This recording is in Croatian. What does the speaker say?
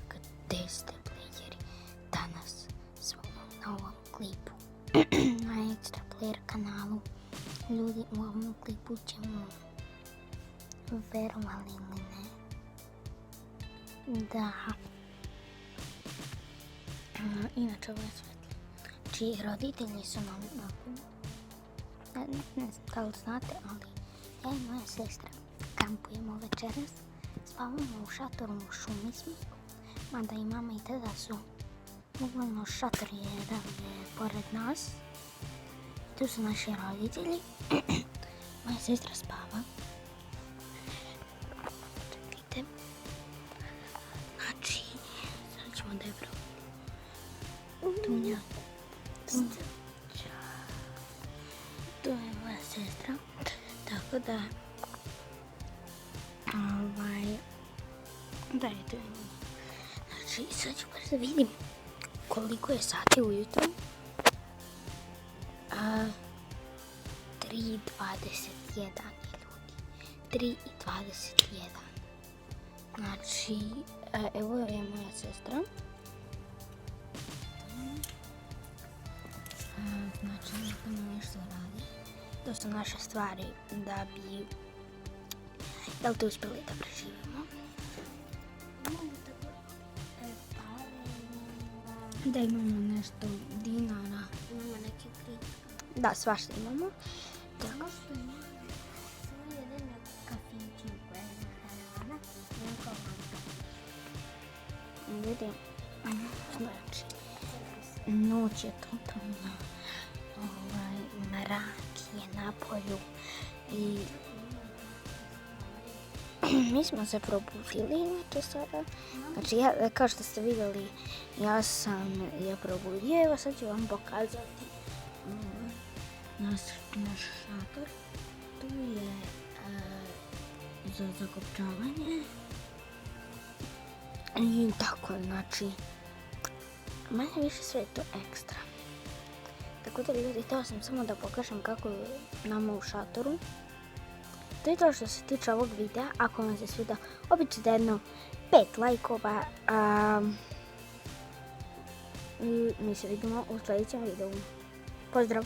Gde ste playeri? Danas smo u novom klipu na Extra Player kanalu. Ljudi, u ovom klipu ćemo, verovali ili ne, da inače ovo je svetlo, čiji roditelji su nam ne znam da li znate, ali ja i moja sestra kampujemo večeras, spavamo u šatoru, u šumi smo, mada i mama i tada su, uglavnom šator jedan je pored nas, tu su naši roditelji, moja sestra spava. Čekajte, znači, sad ćemo da je Tunja, to je moja sestra, tako da, da je to. Znači, sad ću bar da vidim koliko je sati ujutro. 3:21 je, ljudi. 3:21. Znači, evo je moja sestra. Znači, nekako nešto radi. To su naše stvari da bi, jel te uspjeli da preživimo? Da imamo nešto dinara. Imamo neke krike. Da, svašta imamo. Tako što imamo samo jedan kafić koja je nahrana. Neka vanka. Ljudi, znači, noć je totalno, mrak je na polju i mi smo se probudili inače sada. Znači, kao što ste vidjeli, ja sam je probudio. Evo sad ću vam pokazati naš šator. Tu je za zakopčavanje. I tako, znači, manje više sve je to ekstra. Tako da, ljudi, htjela sam samo da pokažem kako je nama u šatoru. To je to što se tiče ovog videa. Ako vam se svidio, običite jedno 5 lajkova. I mi se vidimo u sljedećem videu. Pozdrav!